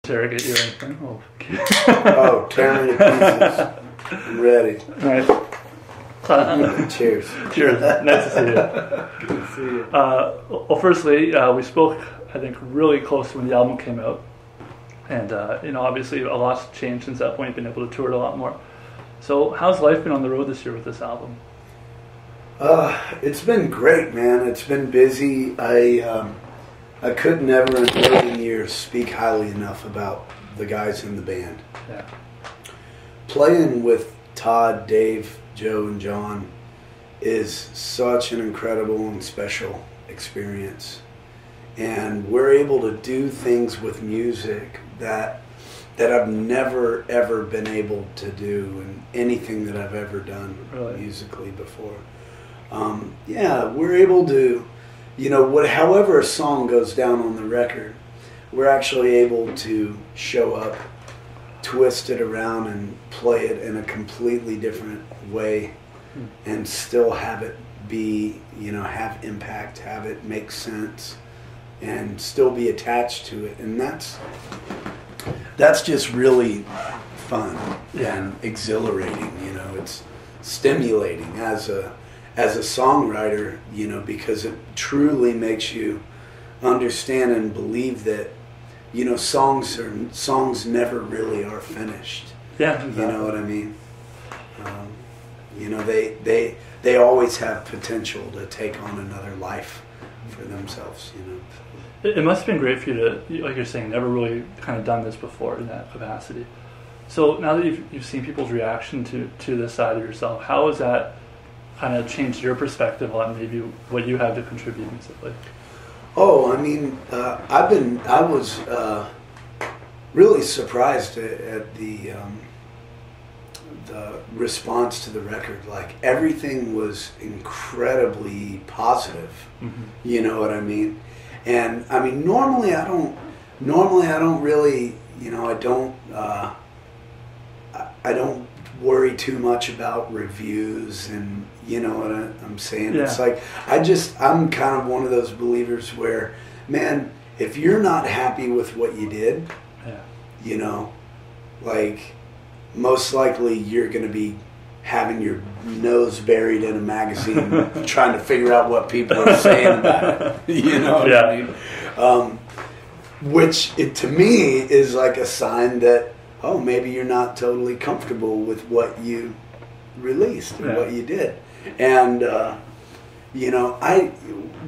Interrogate you or anything? Oh, okay. Oh, tear me to pieces. I'm ready. Nice. Cheers. Cheers. Nice to see you. Good to see you. Well, firstly, we spoke, I think, really close when the album came out. And, obviously a lot's changed since that point. You've been able to tour it a lot more. So how's life been on the road this year with this album? It's been great, man. It's been busy. I could never in a million years speak highly enough about the guys in the band. Yeah. Playing with Todd, Dave, Joe, and John is such an incredible and special experience. And we're able to do things with music that I've never, ever been able to do in anything that I've ever done musically before. We're able to, however a song goes down on the record, we're actually able to show up, twist it around, and play it in a completely different way and still have it be, have impact, have it make sense, and still be attached to it. And that's just really fun and exhilarating. It's stimulating as a songwriter, because it truly makes you understand and believe that, songs never really are finished. Yeah, exactly. You know what I mean? They always have potential to take on another life for themselves. It must have been great for you to, like you're saying, never really kind of done this before in that capacity. So now that you've seen people's reaction to this side of yourself, how has that kind of changed your perspective on maybe what you have to contribute musically? Oh, I mean, I was really surprised at the response to the record. Like, everything was incredibly positive. Mm-hmm. You know what I mean? And I mean, normally I don't really, I don't worry too much about reviews, and you know what I'm saying? Yeah. It's like, I'm kind of one of those believers where, man, if you're not happy with what you did, most likely you're going to be having your nose buried in a magazine trying to figure out what people are saying about it. You know what I mean? Which, to me, is like a sign that, oh, maybe you're not totally comfortable with what you released or what you did. And,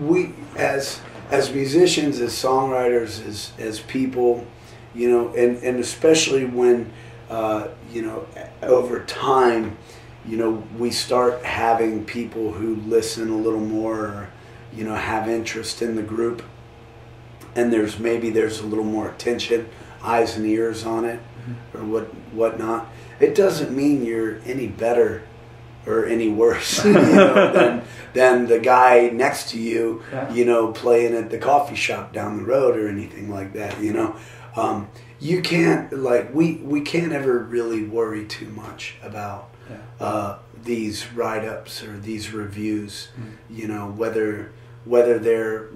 we as musicians, as songwriters, as people, and especially when, over time, we start having people who listen a little more, or, have interest in the group, and there's a little more attention, eyes and ears on it, or whatnot. It doesn't mean you're any better or any worse, than the guy next to you, playing at the coffee shop down the road or anything like that. You can't, we can't ever really worry too much about these write-ups or these reviews, whether they're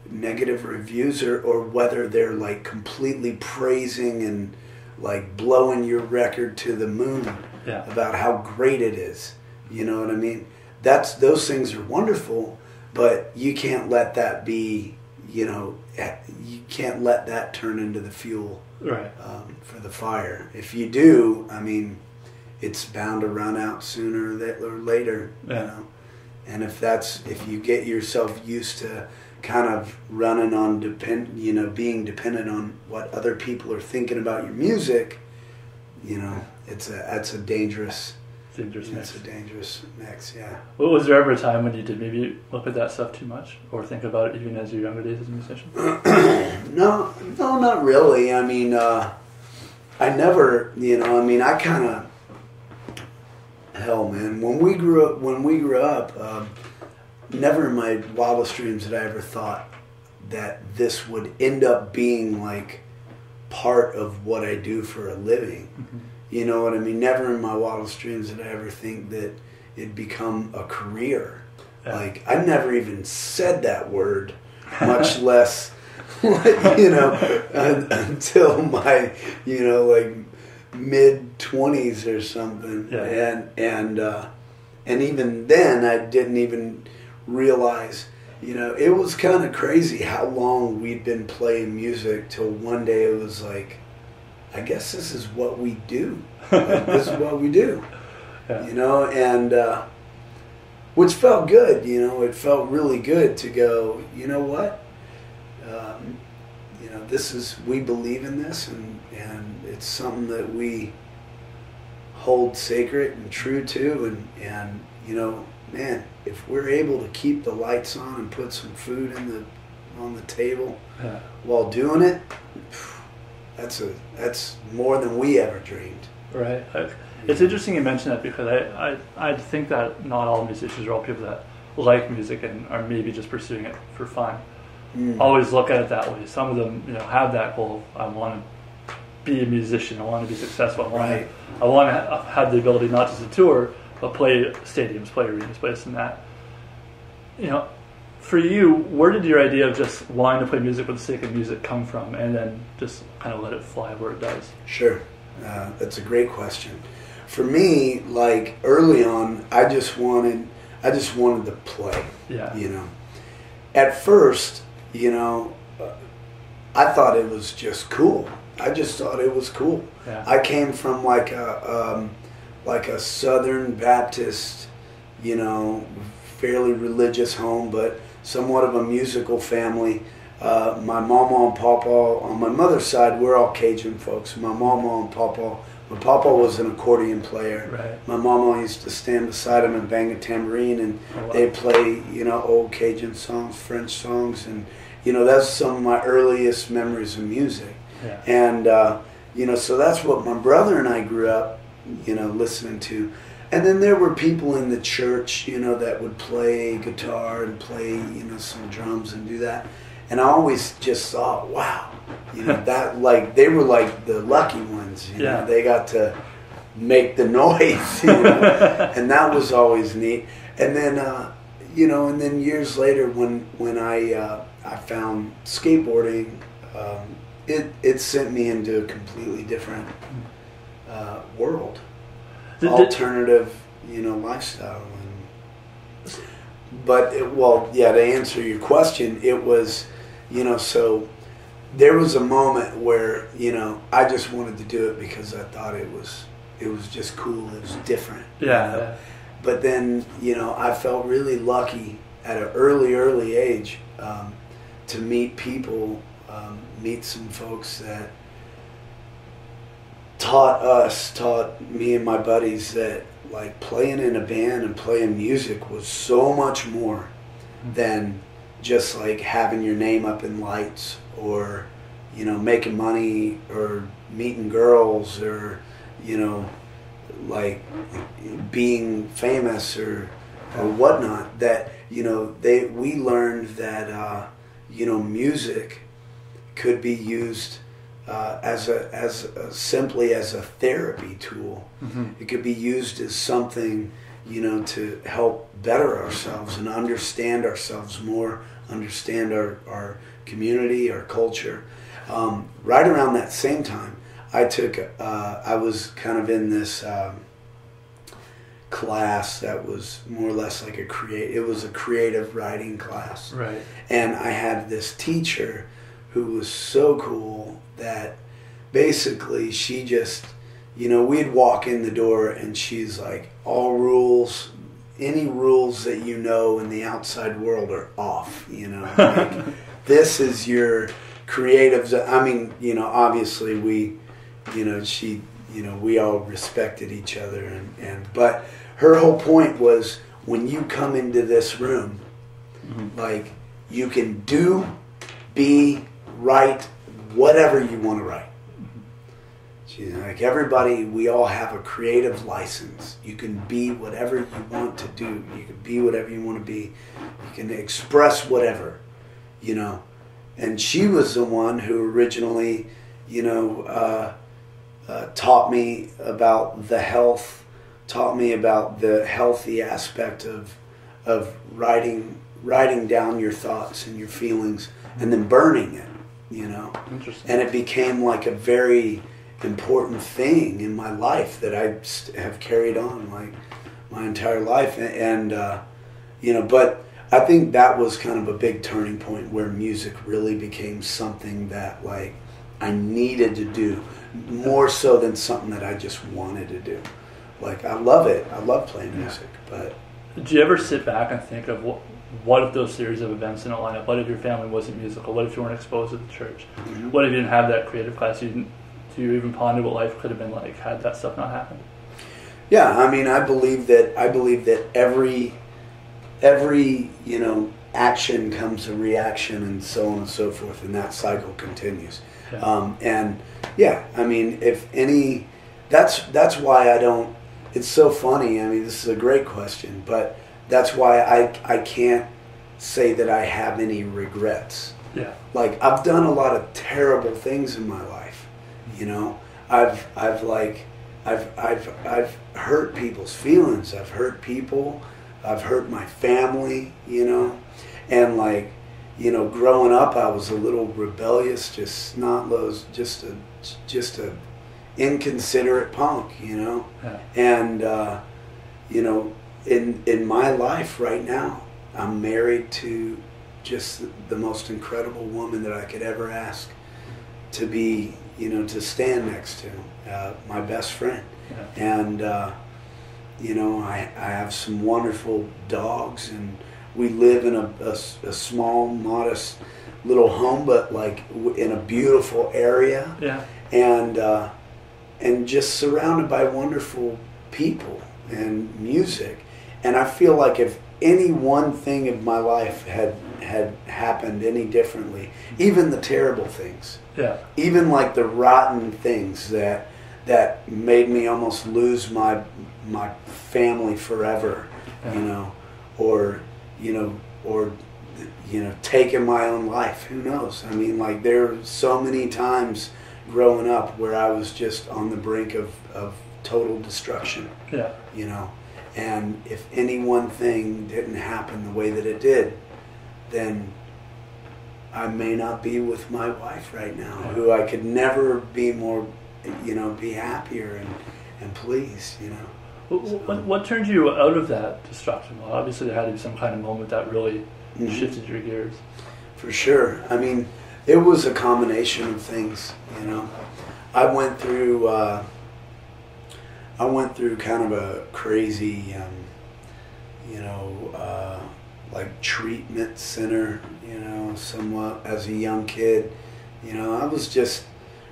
negative reviews or whether they're completely praising and blowing your record to the moon about how great it is. You know what I mean? Those things are wonderful, but you can't let that be, you can't let that turn into the fuel for the fire. If you do, I mean, it's bound to run out sooner or later, And if you get yourself used to kind of running on being dependent on what other people are thinking about your music, that's a dangerous mix. It's a dangerous mix, yeah. Well, was there ever a time when you did maybe look at that stuff too much, or think about it even as your younger days as a musician? No, not really. I mean, I never, I kind of. Hell, man, when we grew up, never in my wildest dreams had I ever thought that this would end up being part of what I do for a living. Mm-hmm. You know what I mean? Never in my wildest dreams did I ever think that it'd become a career. I never even said that word, much less you know, until my, you know, like mid-20s or something. Yeah. And even then I didn't even realize, you know, it was kind of crazy how long we'd been playing music till one day it was like, I guess this is what we do. Like, this is what we do. Yeah. You know, and which felt good, you know, it felt really good to go, you know what? You know, we believe in this, and it's something that we hold sacred and true to, and you know, man, if we're able to keep the lights on and put some food on the table while doing it, that's more than we ever dreamed. Right. It's interesting you mention that, because I think that not all musicians are all people that like music and are maybe just pursuing it for fun. Always look at it that way. Some of them, you know, have that goal. I want to be a musician. I want to be successful. I want to have the ability not just to tour, but play stadiums, play arenas, play this and that. You know, for you, where did your idea of just wanting to play music for the sake of music come from, and then just kind of let it fly where it does? Sure. That's a great question. For me, like early on, I just wanted to play. Yeah. You know, at first, you know, I thought it was just cool. I just thought it was cool. Yeah. I came from like a Southern Baptist, you know, fairly religious home, but somewhat of a musical family. My mama and papa, on my mother's side, we're all Cajun folks. My mama and papa, my papa was an accordion player. Right. My mama used to stand beside him and bang a tambourine, and they'd play, you know, old Cajun songs, French songs, and, you know, that's some of my earliest memories of music. Yeah. And, you know, so that's what my brother and I grew up, you know, listening to. And then there were people in the church, you know, that would play guitar and play, you know, some drums and do that. And I always just thought, wow, you know, that, like, they were like the lucky ones, you know, they got to make the noise, you know, and that was always neat. And then, you know, and then years later when I found skateboarding, it sent me into a completely different world, alternative, you know, lifestyle. But, to answer your question, it was, you know, so there was a moment where, you know, I just wanted to do it because I thought it was just cool, it was different. Yeah. You know? But then, you know, I felt really lucky at an early age to meet people, meet some folks that taught me and my buddies that, like, playing in a band and playing music was so much more than just like having your name up in lights, or, you know, making money, or meeting girls, or, you know, like being famous or whatnot. That, you know, we learned that you know, music could be used simply as a therapy tool. It could be used as something, you know, to help better ourselves and understand ourselves more, understand our community, our culture. Right around that same time, I was kind of in this class that was more or less like it was a creative writing class. Right. And I had this teacher who was so cool that basically she just, you know, we'd walk in the door and she's like, any rules that you know in the outside world are off, you know. Like, this is your creative, I mean, you know, obviously we, you know, we all respected each other, but her whole point was, when you come into this room, like, you can be, write whatever you want to write. She's like, everybody, we all have a creative license. You can be whatever you want to do. You can be whatever you want to be. You can express whatever, you know. And she was the one who originally, you know, taught me about the healthy aspect of writing down your thoughts and your feelings and then burning it. you know. Interesting. And it became like a very important thing in my life that I have carried on like my entire life. And you know, but I think that was kind of a big turning point where music really became something that like I needed to do more so than something that I just wanted to do. Like I love it. I love playing music, but do you ever sit back and think of what if those series of events didn't line up? What if your family wasn't musical? What if you weren't exposed to the church? Mm-hmm. What if you didn't have that creative class? Do you even ponder what life could have been like had that stuff not happened? Yeah, I mean, I believe that every you know action comes a reaction, and so on and so forth, and that cycle continues. Yeah. And yeah, I mean, if any, that's why I don't. It's so funny. I mean, this is a great question, but that's why I can't say that I have any regrets. Yeah. Like I've done a lot of terrible things in my life. You know, I've hurt people's feelings. I've hurt people. I've hurt my family. You know, and like, you know, growing up, I was a little rebellious, just just a inconsiderate punk. You know, yeah. And you know, in my life right now, I'm married to just the most incredible woman that I could ever ask to be. You know, to stand next to my best friend. Yeah. And, you know, I have some wonderful dogs, and we live in a small, modest little home, but like in a beautiful area. Yeah. And just surrounded by wonderful people and music. And I feel like if any one thing of my life had happened any differently, even the terrible things, yeah, even like the rotten things that made me almost lose my family forever, yeah. or taking my own life. Who knows? I mean, like there are so many times growing up where I was just on the brink of total destruction. Yeah. You know, and if any one thing didn't happen the way that it did, then I may not be with my wife right now, who I could never be more, be happier and pleased, What turned you out of that destruction? Well, obviously there had to be some kind of moment that really shifted your gears. For sure. I mean, it was a combination of things, I went through kind of a crazy, like treatment center, somewhat as a young kid. I was just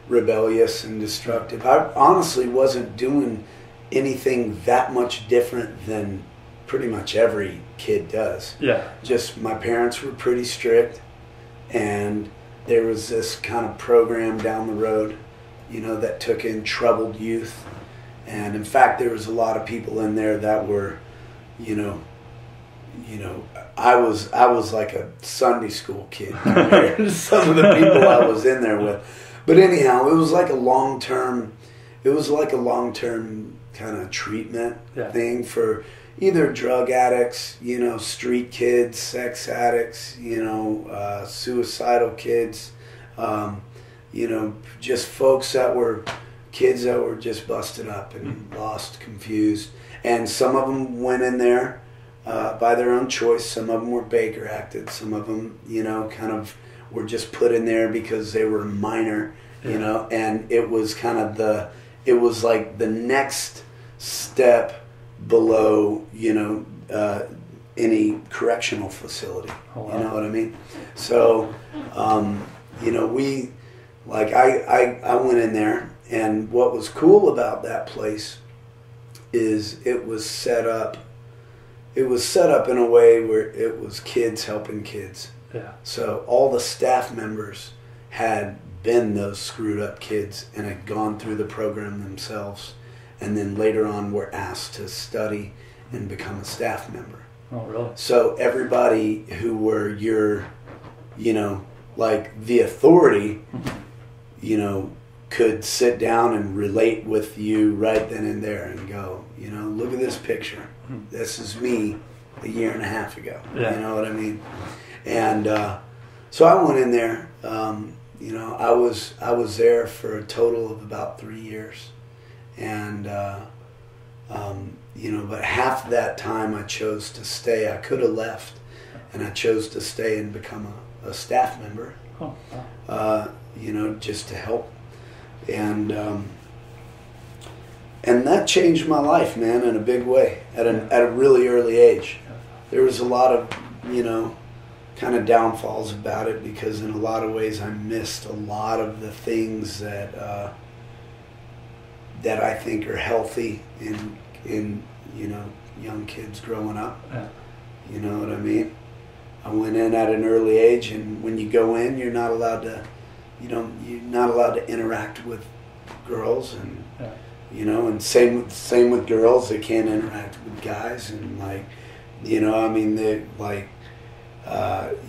rebellious and destructive. I honestly wasn't doing anything that much different than pretty much every kid does. Yeah. Just my parents were pretty strict, and there was this kind of program down the road, that took in troubled youth. And in fact, there was a lot of people in there that were, I was like a Sunday school kid compared to some of the people I was in there with. But anyhow, it was like a long-term kind of treatment thing for either drug addicts, street kids, sex addicts, suicidal kids, just folks kids that were just busted up and lost, confused. And some of them went in there by their own choice. Some of them were Baker acted. Some of them, kind of were just put in there because they were minor, and it was it was like the next step below, any correctional facility. Oh, wow. You know what I mean? So, I went in there, and what was cool about that place is it was set up in a way where it was kids helping kids. Yeah. So all the staff members had been those screwed up kids and had gone through the program themselves, and then later on were asked to study and become a staff member. Oh, really? So everybody who were your, like the authority, could sit down and relate with you right then and there and go, look at this picture. This is me a year and a half ago. Yeah. You know what I mean? And so I went in there, you know, I was there for a total of about 3 years, and you know, but half of that time I chose to stay. I could have left, and I chose to stay and become a staff member. Oh, wow. You know, just to help, and that changed my life, man, in a big way at a really early age. There was a lot of, you know, kind of downfalls about it, because in a lot of ways I missed a lot of the things that I think are healthy in you know, young kids growing up. Yeah. You know what I mean? I went in at an early age, and when you go in, you're not allowed to, you're not allowed to interact with girls, and you know, and same with girls, they can't interact with guys, and like, you know, I mean, they like,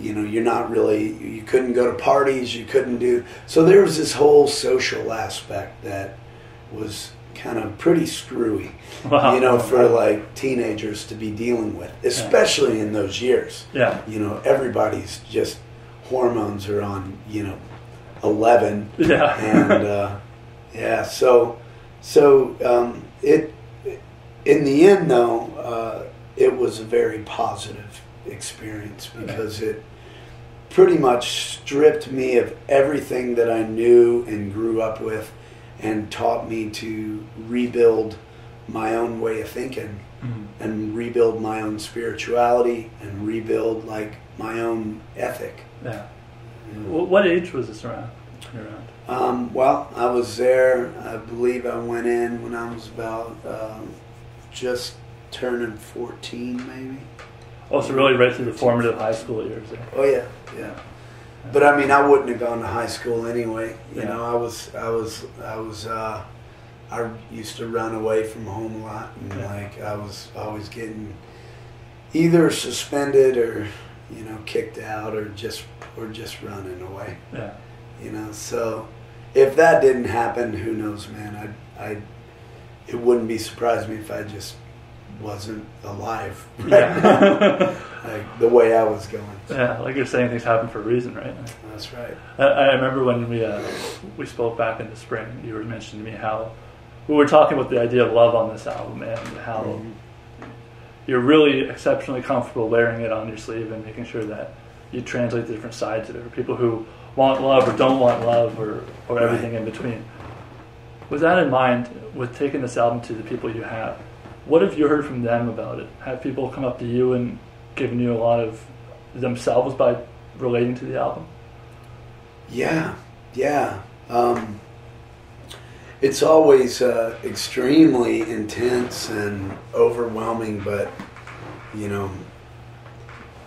you know, you're not really, you couldn't go to parties, you couldn't do, so there was this whole social aspect that was kind of pretty screwy, wow. you know, for like teenagers to be dealing with, especially in those years. Yeah. You know, everybody's just, hormones are on, you know, 11. Yeah. And, yeah, so it, in the end though, it was a very positive experience, because it pretty much stripped me of everything that I knew and grew up with, and taught me to rebuild my own way of thinking, and rebuild my own spirituality, and rebuild like my own ethic. Yeah. What age was this around? Well, I was there, I believe I went in when I was about just turning 14 maybe. Oh, so really right through the formative high school years there. Oh yeah, yeah. But I mean, I wouldn't have gone to high school anyway. You know, I used to run away from home a lot, and like I was always getting either suspended or, you know, kicked out, or just running away. Yeah. You know, so if that didn't happen, who knows, man? It wouldn't be surprising me if I just wasn't alive right now, like the way I was going. Yeah, like you're saying, things happen for a reason, right? That's right. I remember when we spoke back in the spring, you were mentioning to me how we were talking about the idea of love on this album, and how you're really exceptionally comfortable wearing it on your sleeve and making sure that you translate the different sides of it, for people who want love or don't want love, or everything in between. With that in mind, with taking this album to the people you have, what have you heard from them about it? Have people come up to you and given you a lot of themselves by relating to the album? Yeah. It's always extremely intense and overwhelming, but, you know,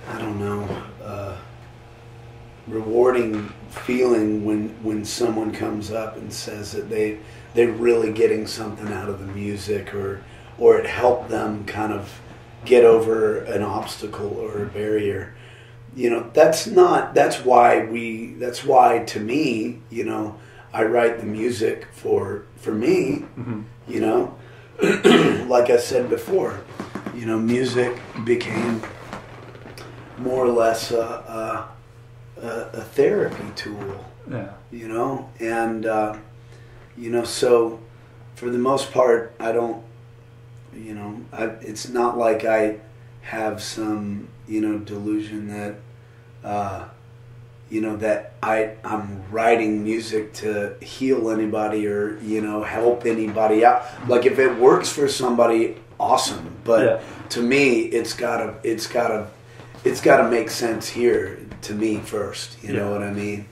I don't know, rewarding feeling when someone comes up and says that they're really getting something out of the music, or it helped them kind of get over an obstacle or a barrier. You know, that's why to me, you know, I write the music for me, you know, like I said before, you know, music became more or less a therapy tool, you know, and, you know, so for the most part, I don't, you know, it's not like I have some, you know, delusion that, you know, that I'm writing music to heal anybody or, you know, help anybody out. Like, if it works for somebody, awesome. But to me, it's gotta make sense here to me first. You know what I mean?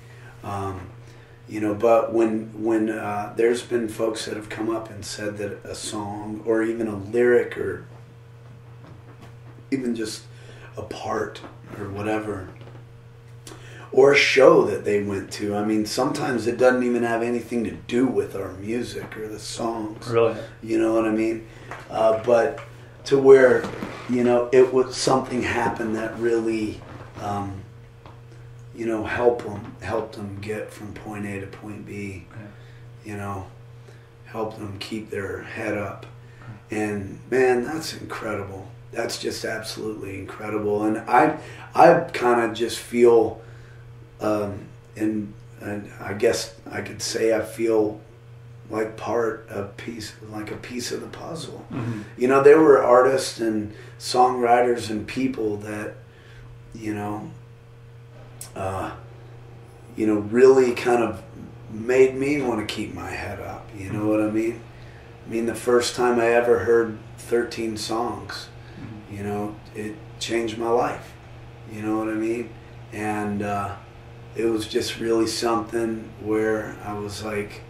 You know, but when there's been folks that have come up and said that a song or even a lyric or even just a part or whatever, or a show that they went to, I mean, sometimes it doesn't even have anything to do with our music or the songs. Really? You know what I mean? But to where, you know, it was something happened that really, you know, helped them get from point A to point B. You know, help them keep their head up. And man, that's incredible. That's just absolutely incredible. And I kind of just feel, and and I guess I could say I feel like a piece of the puzzle. Mm-hmm. You know, there were artists and songwriters and people that, really kind of made me want to keep my head up. You know what I mean? I mean, the first time I ever heard 13 songs, it changed my life. You know what I mean? And it was just really something where I was like,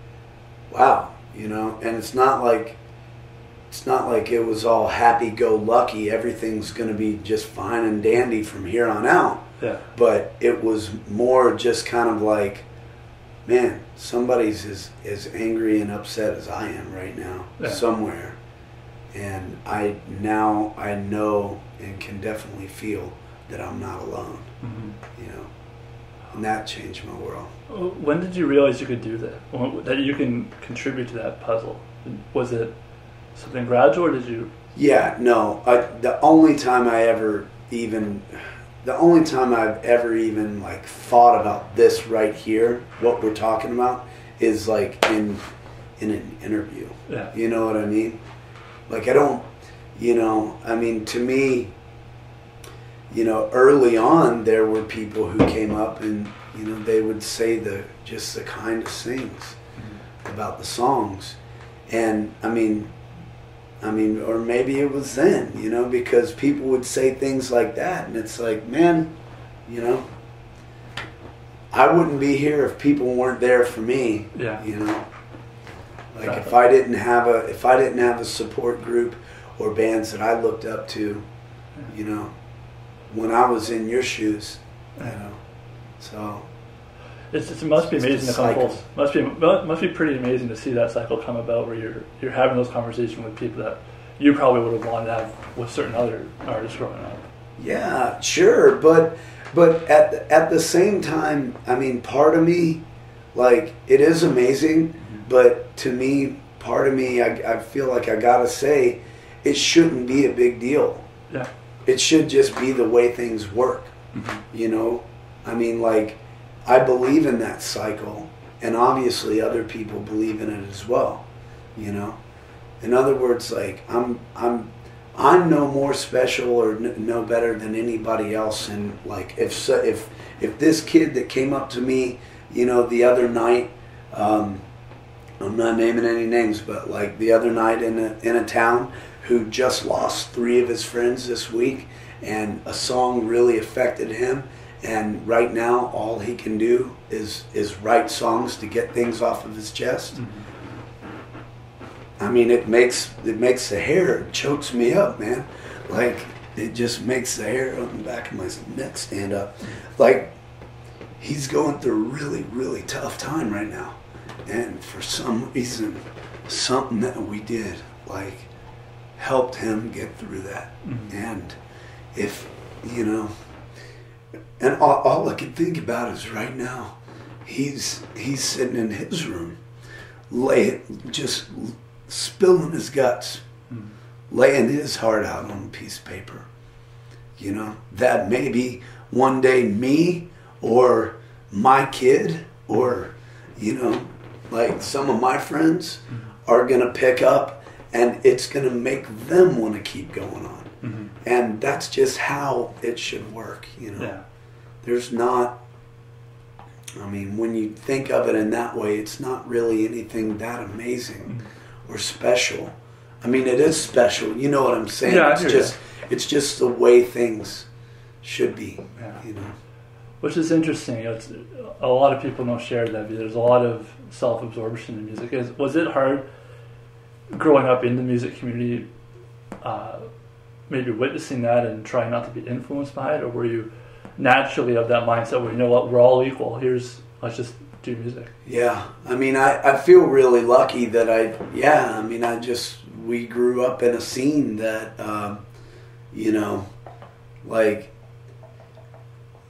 wow, and it's not like it was all happy-go-lucky, everything's going to be just fine and dandy from here on out. Yeah. But it was more just kind of like, man, somebody's as angry and upset as I am right now, somewhere. And I know and can definitely feel that I'm not alone, and that changed my world. When did you realize you could do that? That you can contribute to that puzzle? Was it something gradual, or did you? Yeah, no. The only time I've ever even like thought about this right here, what we're talking about, is like in an interview. Yeah. You know what I mean? Like I don't, I mean, to me, early on there were people who came up and, they would say the kindest things about the songs. And I mean, or maybe it was then, because people would say things like that, and it's like, man, I wouldn't be here if people weren't there for me. Yeah. Like if I didn't have a support group or bands that I looked up to, when I was in your shoes, so. It must be amazing to come full. Must be pretty amazing to see that cycle come about, where you're having those conversations with people that you probably would have wanted to have with certain other artists growing up. Yeah, sure, but at the same time, I mean, part of me, like, it is amazing, but to me, part of me, I feel like I gotta say, it shouldn't be a big deal. Yeah. It should just be the way things work. I mean, like, I believe in that cycle, and obviously other people believe in it as well. In other words, like, I'm no more special or no better than anybody else. And like, if this kid that came up to me, the other night, I'm not naming any names, but like the other night in a town, who just lost 3 of his friends this week, and a song really affected him. And right now, all he can do is write songs to get things off of his chest. I mean, it makes the hair, it chokes me up, man. Like, it just makes the hair on the back of my neck stand up. Like, he's going through a really, really tough time right now. And for some reason, something that we did, like, helped him get through that. And if, and all I can think about is right now, he's sitting in his room, just spilling his guts, laying his heart out on a piece of paper. That maybe one day me or my kid or, like some of my friends are going to pick up, and it's going to make them want to keep going on. And that's just how it should work, Yeah. There's not, I mean, when you think of it in that way, it's not really anything that amazing or special. I mean, it is special, you know what I'm saying? Yeah, it's just the way things should be, Which is interesting. A lot of people don't share that view. There's a lot of self-absorption in music. Was it hard growing up in the music community, maybe witnessing that and trying not to be influenced by it, or were you naturally of that mindset where, you know what, we're all equal, let's just do music? Yeah, I mean, I feel really lucky that we grew up in a scene that, like,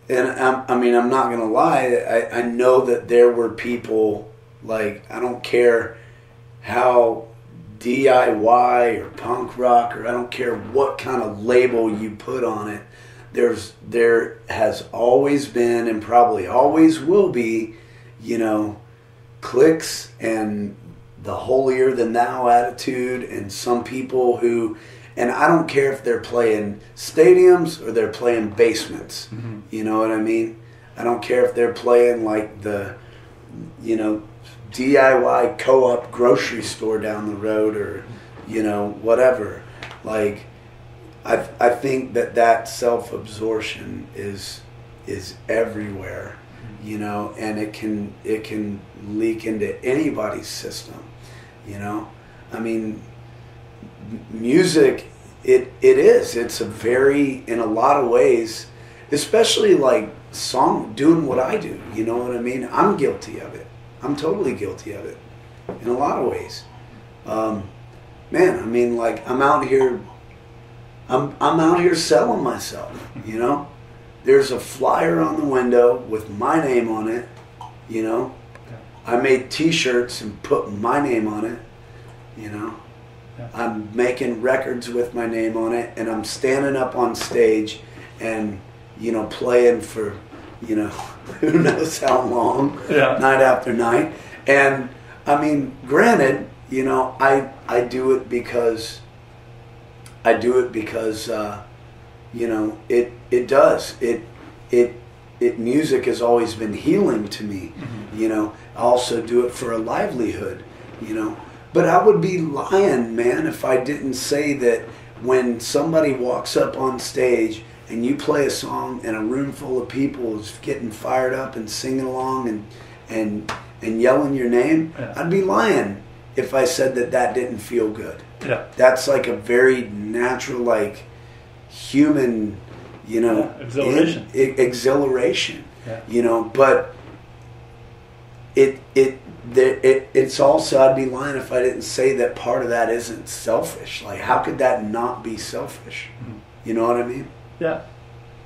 and I'm not going to lie, I know that there were people, like, I don't care how DIY or punk rock, or I don't care what kind of label you put on it, there has always been and probably always will be, cliques and the holier than thou attitude, and some people who, and I don't care if they're playing stadiums or they're playing basements. Mm-hmm. You know what I mean? I don't care if they're playing like the, DIY co-op grocery store down the road or, whatever. Like, I think that self-absorption is everywhere, and it can leak into anybody's system, I mean, music, it's a very, in a lot of ways, especially like doing what I do, you know what I mean? I'm guilty of it. I'm totally guilty of it in a lot of ways. Man, I mean, like, I'm out here selling myself, There's a flyer on the window with my name on it, I made t-shirts and put my name on it, I'm making records with my name on it, and I'm standing up on stage and, playing for, who knows how long, night after night. And, I mean, granted, I do it because, music has always been healing to me, I also do it for a livelihood, but I would be lying, man, if I didn't say that when somebody walks up on stage and you play a song and a room full of people is getting fired up and singing along and yelling your name, I'd be lying if I said that didn't feel good. Yeah. That's like a very natural, like, human, exhilaration. Exhilaration. Yeah. But it's also, I'd be lying if I didn't say that part of that isn't selfish. Like, how could that not be selfish? Mm-hmm. You know what I mean? Yeah.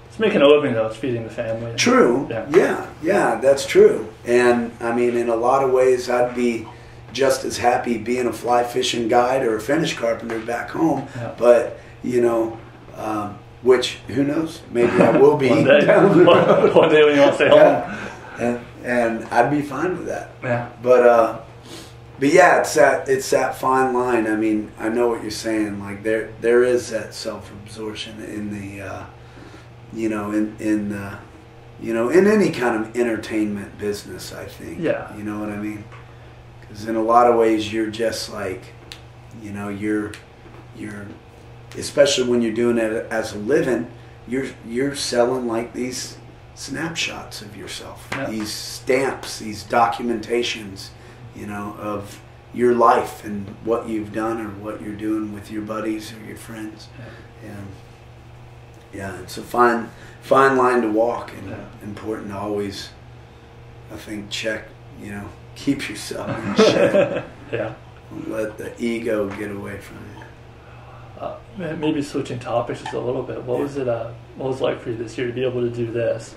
It's making a living, though. It's feeding the family. True. Yeah, that's true. And, I mean, in a lot of ways, I'd be just as happy being a fly fishing guide or a finish carpenter back home. Yeah. But, which, who knows? Maybe I will be. One day. One day when you want to stay home. And I'd be fine with that. Yeah. But yeah, it's that fine line. I mean, I know what you're saying. Like, there is that self-absorption in the, in any kind of entertainment business, I think. Yeah. You know what I mean? Because in a lot of ways, you're just like, you're, especially when you're doing it as a living, you're selling like these snapshots of yourself, these stamps, these documentations, of your life and what you've done or what you're doing with your buddies or your friends. And it's a fine line to walk, and important to always, I think, check, keep yourself in check. Yeah. Don't let the ego get away from you. Maybe switching topics just a little bit. What was it like for you this year to be able to do this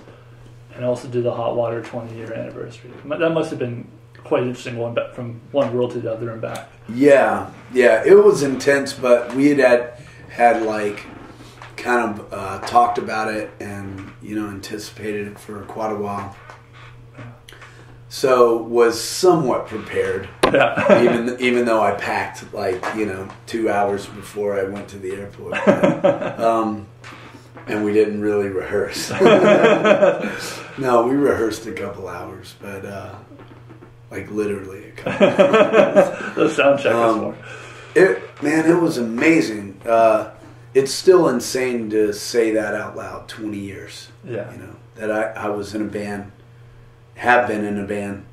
and also do the Hot Water 20-year anniversary? That must have been quite interesting, going back from one world to the other and back. Yeah, it was intense, but we had like kind of talked about it and anticipated it for quite a while. So was somewhat prepared. Yeah. even though I packed like 2 hours before I went to the airport. And we didn't really rehearse. No, we rehearsed a couple hours, but like literally a couple hours. The sound check was more. It was amazing. It's still insane to say that out loud. 20 years. Yeah. That I was in a band. Have been in a band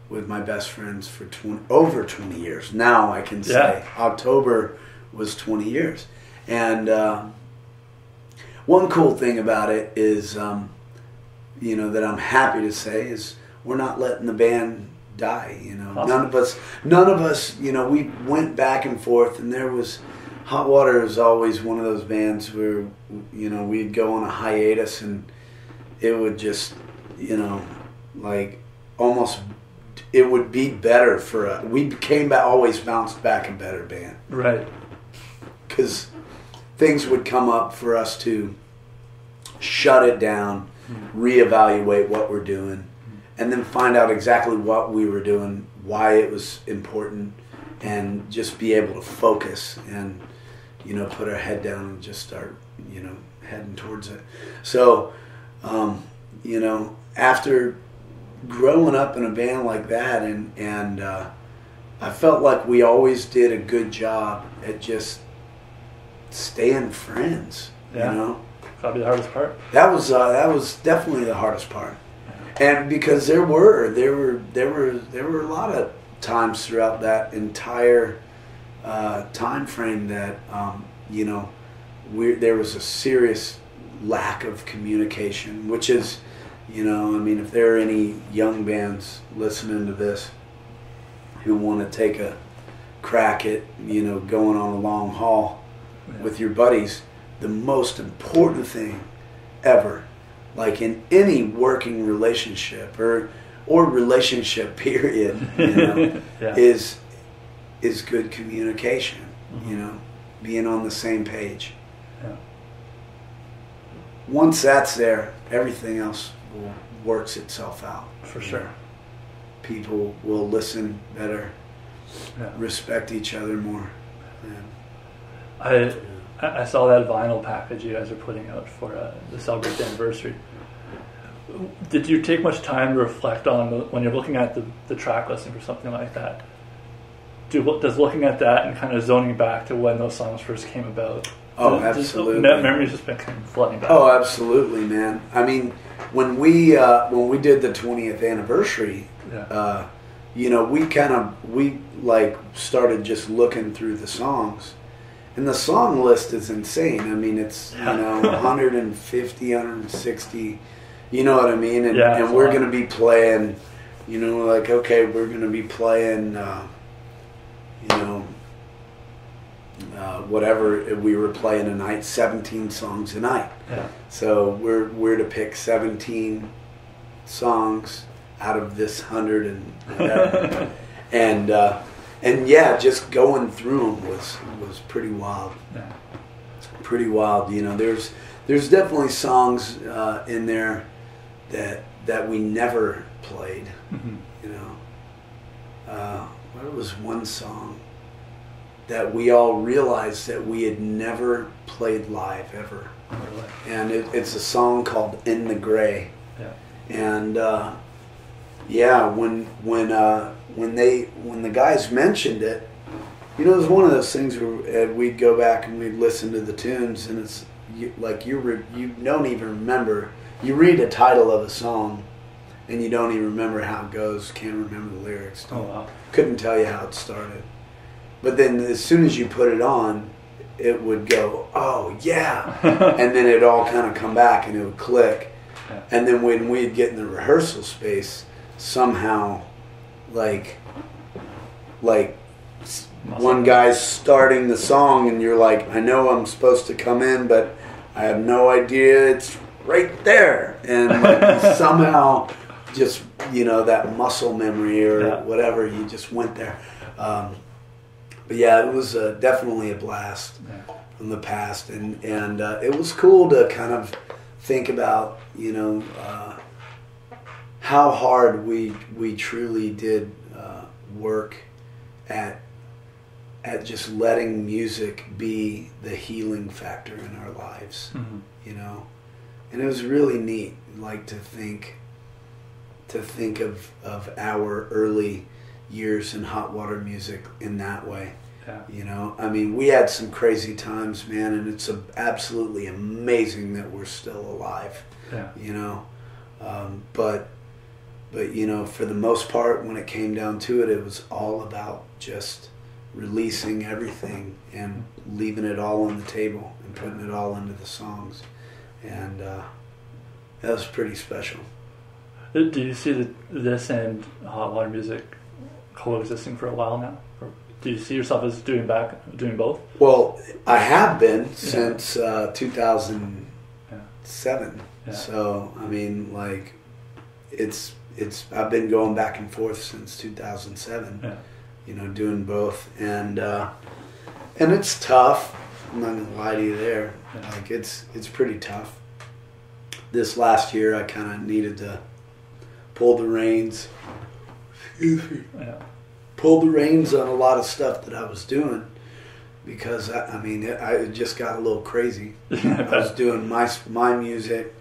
with my best friends for over 20 years. Now I can say October was 20 years. And one cool thing about it is, that I'm happy to say is we're not letting the band die. Awesome. None of us, we went back and forth, and there was, Hot Water is always one of those bands where, we'd go on a hiatus and it would just, like almost, it would be better for us. We always bounced back a better band. Right. Because things would come up for us to shut it down, reevaluate what we're doing, and then find out exactly what we were doing, why it was important, and just be able to focus and, you know, put our head down and just start, you know, heading towards it. So, you know, after growing up in a band like that, and I felt like we always did a good job at just staying friends. Yeah. You know, Probably the hardest part. that was definitely the hardest part, and because there were a lot of times throughout that entire time frame that you know, there was a serious lack of communication, which is, you know, I mean, if there are any young bands listening to this who want to take a crack at, you know, going on a long haul with your buddies, the most important thing ever, like in any working relationship or relationship period, you know, is good communication. You know, being on the same page. Yeah. Once that's there, everything else works itself out. For sure. People will listen better, respect each other more. I saw that vinyl package you guys are putting out for the Celebrate the Anniversary. Did you take much time to reflect on when you're looking at the track listing for something like that? Does looking at that and kind of zoning back to when those songs first came about? Oh, absolutely. Memories just been kind of flooding back. Oh, absolutely, man. I mean, when we did the 20th anniversary, you know, we started just looking through the songs, and the song list is insane. I mean, it's, you know, 150, 160. You know what I mean? And we're going to be playing, you know, like, okay, we're going to be playing, you know, whatever we were playing a night, 17 songs a night. Yeah. So we're to pick 17 songs out of this 100 and whatever. and yeah, just going through them was pretty wild. Yeah. Pretty wild. You know, there's definitely songs in there that we never played. Mm-hmm. You know, there was one song that we all realized that we had never played live ever. Really? And it's a song called "In the Gray." Yeah. And yeah, when the guys mentioned it, you know, it was one of those things where we'd go back and we'd listen to the tunes, and it's like you don't even remember. You read a title of a song, and you don't even remember how it goes. Can't remember the lyrics. Oh wow! Couldn't tell you how it started. But then as soon as you put it on, it would go, oh yeah, and then it'd all kind of come back and it would click. Yeah. And then when we'd get in the rehearsal space, somehow, like one guy's starting the song and you're like, I know I'm supposed to come in, but I have no idea it's right there. And like somehow just, you know, that muscle memory or whatever, you just went there. But yeah, it was definitely a blast from the past, and it was cool to kind of think about, you know, how hard we truly did work at just letting music be the healing factor in our lives, you know, and it was really neat, like to think of our early years in hot water music in that way. Yeah. You know, I mean, we had some crazy times, man, and it's absolutely amazing that we're still alive. Yeah. You know, but you know, for the most part, when it came down to it, it was all about just releasing everything and leaving it all on the table and putting it all into the songs, and that was pretty special. Do you see this and hot water music coexisting for a while now? Or do you see yourself as doing both? Well, I have been since 2007. Yeah. So I mean, like, I've been going back and forth since 2007. Yeah. You know, doing both, and it's tough. I'm not gonna lie to you there. Yeah. Like it's pretty tough. This last year, I kind of needed to pulled the reins. Yeah. Pulled the reins on a lot of stuff that I was doing because I just got a little crazy. I was doing my music,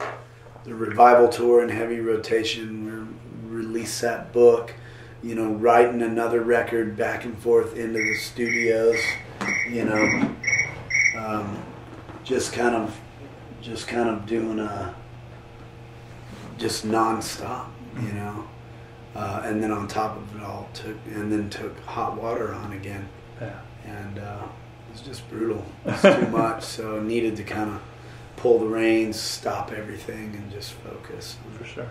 the Revival Tour in heavy rotation. We released that book, writing another record back and forth into the studios, just kind of doing just nonstop, and then on top of it all took hot water on again. Yeah. And it was just brutal. It was too much, so I needed to kind of pull the reins, stop everything, and just focus. For sure.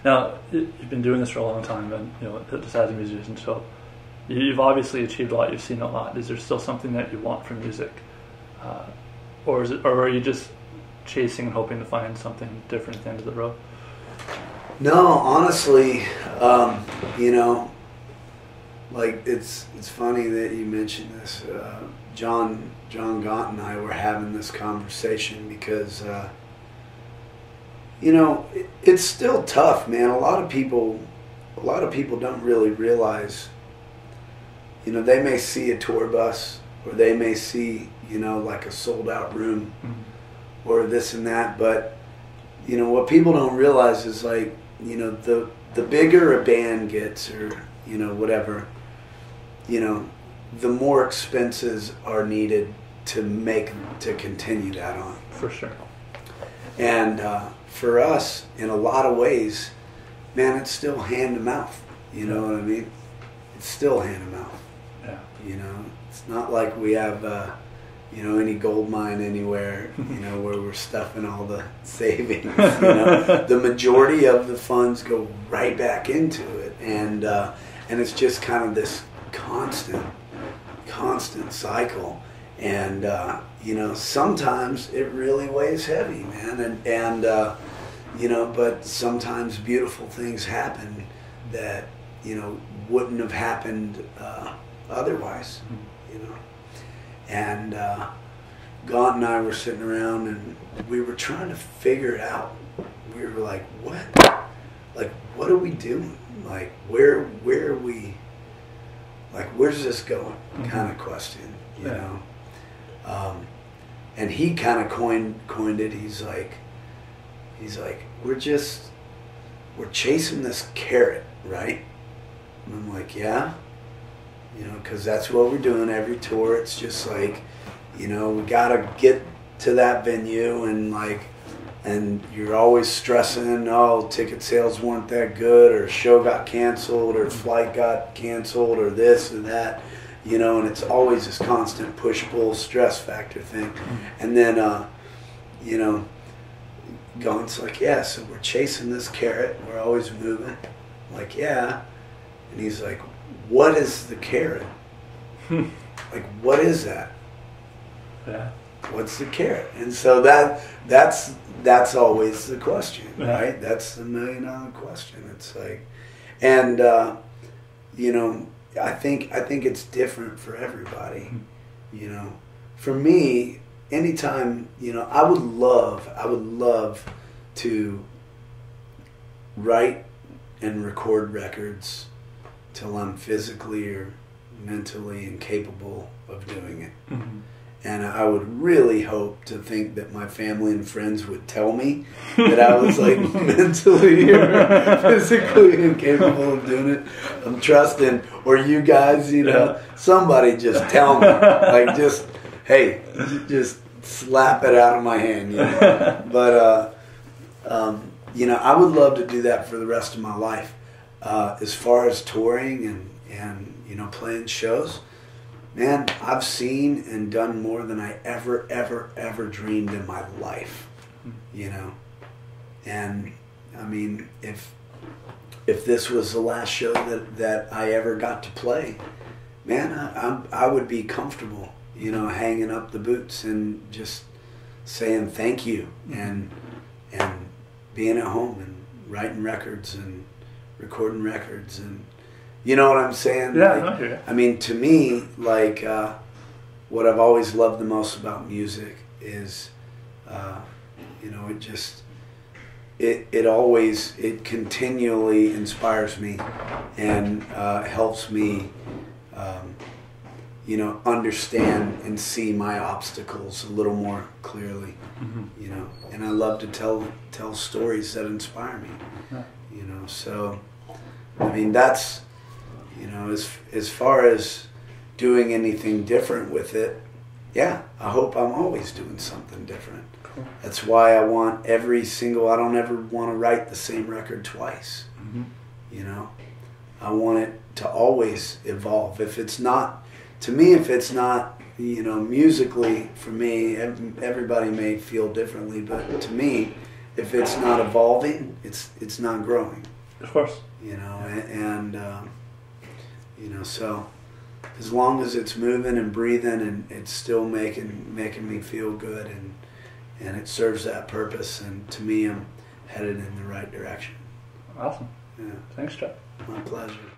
Now, you've been doing this for a long time, and just as a musician, so you've obviously achieved a lot. You've seen a lot. Is there still something that you want from music, or are you just chasing and hoping to find something different at the end of the road? No, honestly, like it's funny that you mentioned this. John Gott and I were having this conversation because it's still tough, man. A lot of people don't really realize. They may see a tour bus, or they may see like a sold out room, mm-hmm. or this and that, but what people don't realize is like the bigger a band gets, or whatever, the more expenses are needed to continue that on. For sure. And for us, in a lot of ways, man, it's still hand to mouth. You know what I mean? It's still hand to mouth. Yeah. It's not like we have any gold mine anywhere, where we're stuffing all the savings. The majority of the funds go right back into it, and it's just kind of this constant cycle. And sometimes it really weighs heavy, man, and but sometimes beautiful things happen that wouldn't have happened otherwise. And Gaunt and I were sitting around, and we were trying to figure it out. We were like, what are we doing? Like, where are we? Like, where's this going? Mm-hmm. Kind of question, you know. And he kind of coined it. He's like, we're chasing this carrot, right? And I'm like, yeah. Because that's what we're doing every tour. It's just like, we gotta get to that venue, and you're always stressing, ticket sales weren't that good, or show got canceled, or flight got canceled, or this or that, and it's always this constant push-pull stress factor thing. And then, Gaunt's like, yeah, so we're chasing this carrot, we're always moving. I'm like, yeah. And he's like, what is the carrot? Like, what is that? Yeah. What's the carrot? And so that's always the question, right? That's the $1 million question. It's like, and I think it's different for everybody. For me, anytime, I would love to write and record records till I'm physically or mentally incapable of doing it. Mm-hmm. And I would really hope to think that my family and friends would tell me that I was like mentally or physically incapable of doing it. I'm trusting, or you guys, somebody just tell me, like, just, hey, just slap it out of my hand. But I would love to do that for the rest of my life. As far as touring and playing shows, man, I've seen and done more than I ever dreamed in my life, And I mean, if this was the last show that I ever got to play, man, I would be comfortable, hanging up the boots and just saying thank you and being at home and writing records and recording records, and you know what I'm saying? Yeah, I mean, to me, like, what I've always loved the most about music is, it continually inspires me and helps me, understand and see my obstacles a little more clearly. And I love to tell stories that inspire me. Yeah. So I mean, that's, as far as doing anything different with it, yeah, I hope I'm always doing something different. Cool. That's why I want I don't ever want to write the same record twice. I want it to always evolve. If it's not musically, for me, everybody may feel differently, but to me, if it's not evolving, it's not growing. Of course. So as long as it's moving and breathing and it's still making me feel good and it serves that purpose, and to me, I'm headed in the right direction. Awesome. Yeah. Thanks, Chuck. My pleasure.